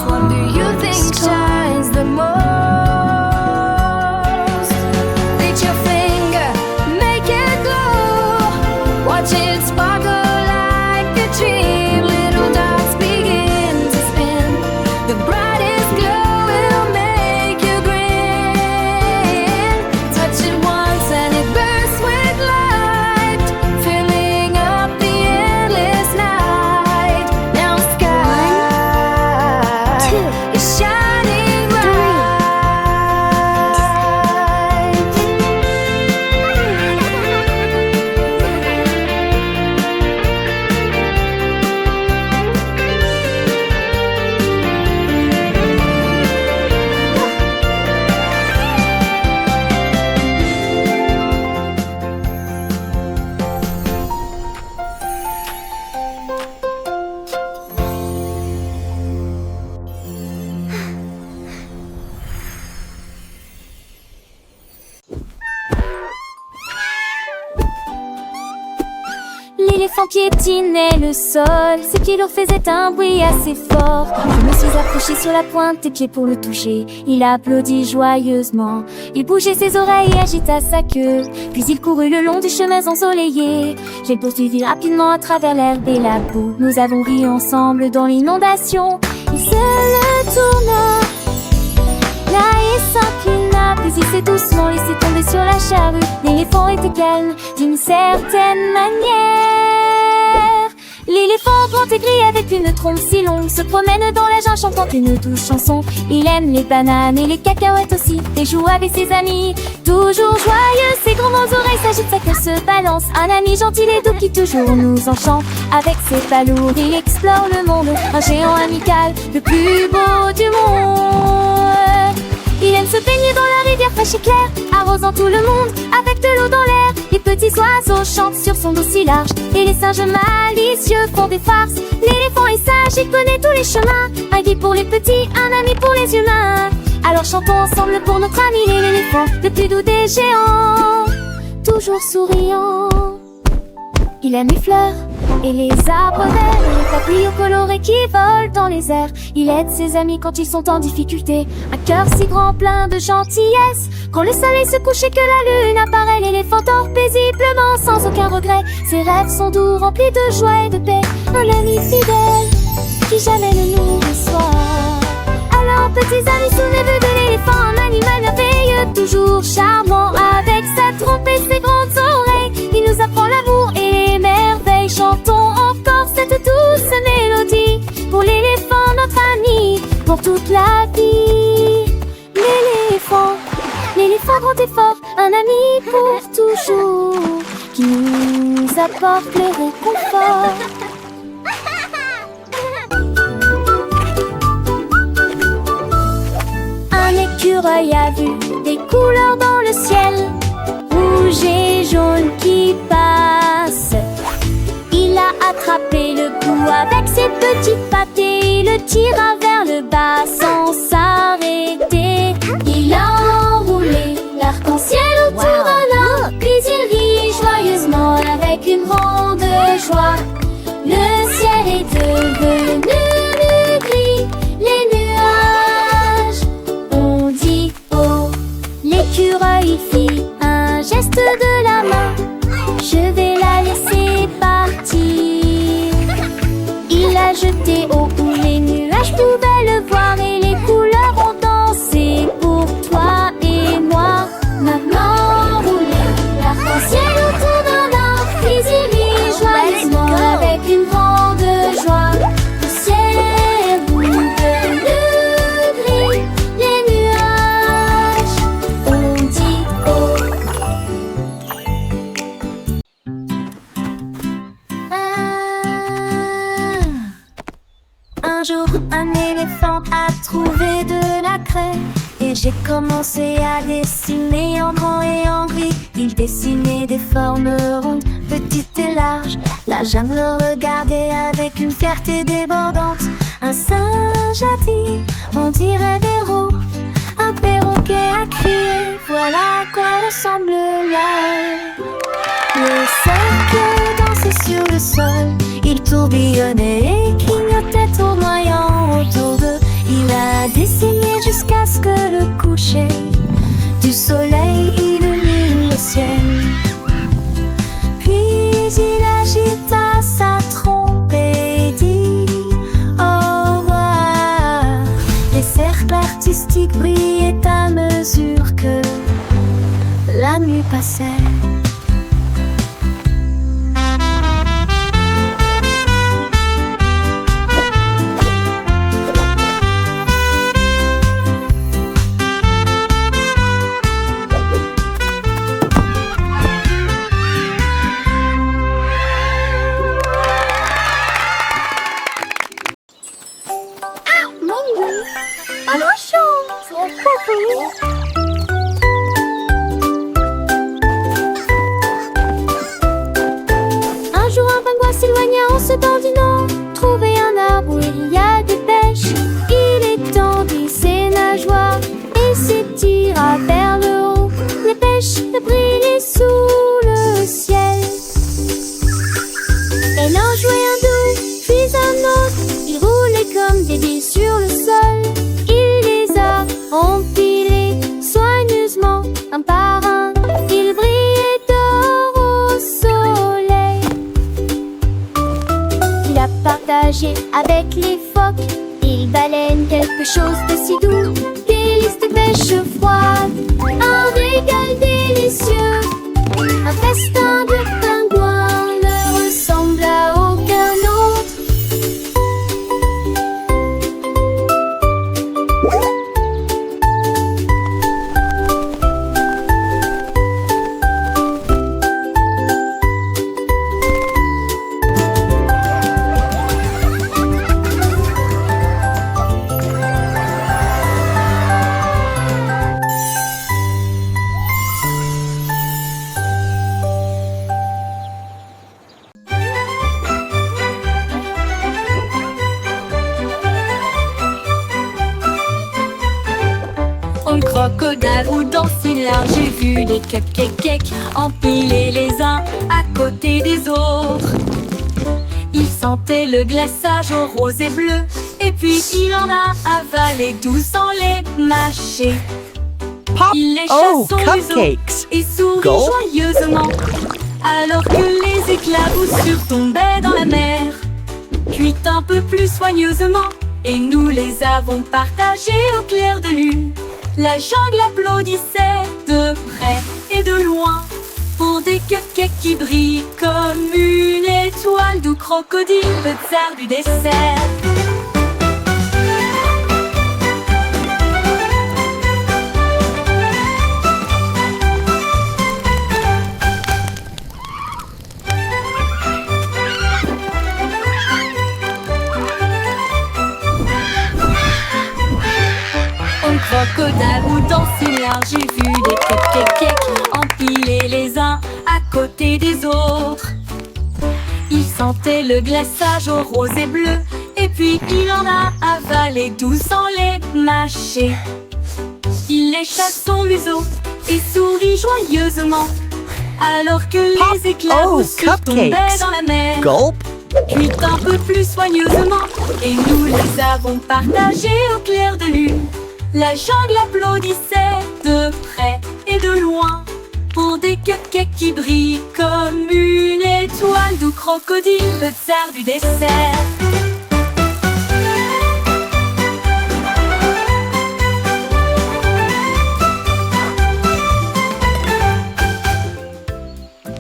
one do you think shines the most? Reach your finger, make it glow. Watch it sparkle like a dream. Little dots begin to spin. The brightest glow will make you grin. Touch it once and it bursts with light, filling up the endless night. Now sky is shining bright. L'éléphant piétinait le sol, ses pieds lourds faisaient un bruit assez fort. Je me suis approchée sur la pointe des pieds pour le toucher. Il applaudit joyeusement, il bougeait ses oreilles et agita sa queue. Puis il courut le long des chemins ensoleillés. J'ai poursuivi rapidement à travers l'herbe et la boue. Nous avons ri ensemble dans l'inondation. Il se le tourna, là et s'inclina, puis il s'est doucement laissé tomber sur la charrue. L'éléphant était calme d'une certaine manière. L'éléphant grand et gris avec une trompe si longue se promène dans la jungle chantant une douce chanson. Il aime les bananes et les cacahuètes aussi, et joue avec ses amis, toujours joyeux. Ses grandes oreilles s'agitent, sa queue se balance. Un ami gentil et doux qui toujours nous enchante. Avec ses pas lourds, il explore le monde, un géant amical, le plus beau du monde. Il aime se baigner dans la rivière fraîche et claire, arrosant tout le monde avec de l'eau dans l'air. Les petits oiseaux chantent sur son dos si large, et les singes malicieux font des farces. L'éléphant est sage, il connaît tous les chemins, un guide pour les petits, un ami pour les humains. Alors chantons ensemble pour notre ami l'éléphant, le plus doux des géants, toujours souriant. Il aime les fleurs et les arbres verts, et les papillons colorés qui volent dans les airs. Il aide ses amis quand ils sont en difficulté, un cœur si grand plein de gentillesse. Quand le soleil se couche et que la lune apparaît, l'éléphant dort paisiblement sans aucun regret. Ses rêves sont doux, remplis de joie et de paix. Un ami fidèle qui jamais ne nous déçoit. Alors petits amis, souvenez-vous de l'éléphant, un animal merveilleux, toujours charmant avec sa trompe et ses grandes oreilles. Il nous apprend l'amour et les merveilles. Chantons encore cette douce mélodie pour l'éléphant, notre ami, pour toute la vie. L'éléphant, l'éléphant grand et fort, un ami pour toujours, qui nous apporte le réconfort. Un écureuil a vu des couleurs dans le ciel, rouge et jaune qui passent. Il a attrapé le bout avec ses petites pattes et il le tira vers le bas sans s'arrêter. Il a enroulé l'arc-en-ciel autour d'un arbre, puis il rit joyeusement avec une grande joie. Le ciel est devenu gris, les nuages ont dit oh. L'écureuil fit un geste de la main, je vais la laisser partir. Il a jeté au bout, les nuages pouvaient le voir et les couleurs ont dansé pour toi et moi. Maintenant roulez l'arc-en-ciel autour d'un arbre, puis il rit joyeusement avec une grande joie. Le ciel est devenu gris, les nuages ont dit oh. Un jour, un éléphant a trouvé de la craie et j'ai commencé à dessiner en grand et en gris. Il dessinait des formes rondes, petites et larges. La jungle le regardait avec une fierté débordante. Un singe a dit, on dirait des roues. Un perroquet a crié, voilà à quoi ressemble l'œil. Le cercle dansait sur le sol, il tourbillonnait et clignotait tournoyant autour d'eux. Il Il a dessiné jusqu'à ce que le coucher du soleil illumine le ciel. Puis il agita sa trompe et dit au revoir. Les cercles artistiques brillaient à mesure que la nuit passait. Un jour un pingouin s'éloigna en se tendinant, trouver un arbre où il y a des pêches. Il étendit ses nageoires et s'étira vers le haut. Les pêches brillaient sous le ciel. Elle en jouait un doux, puis un autre. Ils roulaient comme des billes sur le sol. Il les a empilés soigneusement, un par un. Ils brillaient d'or au soleil. Il a partagé avec les phoques, les baleines, quelque chose de si doux. Des listes de pêche froide, un régal délicieux. Un festin de pingouins ne ressemble à aucun autre. Un crocodile roudant si large, j'ai vu des cupcakes empilés les uns à côté des autres. Il sentait le glaçage au rose et bleu, et puis il en a avalé 12 sans les mâcher. Il lécha son museau cupcakes. et sourit Gulp. joyeusement, alors que les éclaboussures tombaient dans la mer. Cuit un peu plus soigneusement, et nous les avons partagés au clair de lune. La jungle applaudissait de près et de loin pour des cupcakes qui brillent comme une étoile d'où crocodile, le tsar du dessert. Un crocodile roudant si large, j'ai vu des cupcakes empilés les uns à côté des autres. Il sentait le glaçage au rose et bleu, et puis il en a avalé 12 sans les mâcher. Il lécha son museau et sourit joyeusement, alors que les éclaboussures tombaient cupcakes. dans la mer. Gulp. Cuit un peu plus soigneusement, et nous les avons partagés au clair de lune. La jungle applaudissait de près et de loin pour des cupcakes qui brillent comme une étoile d'où crocodile, le tsar du dessert.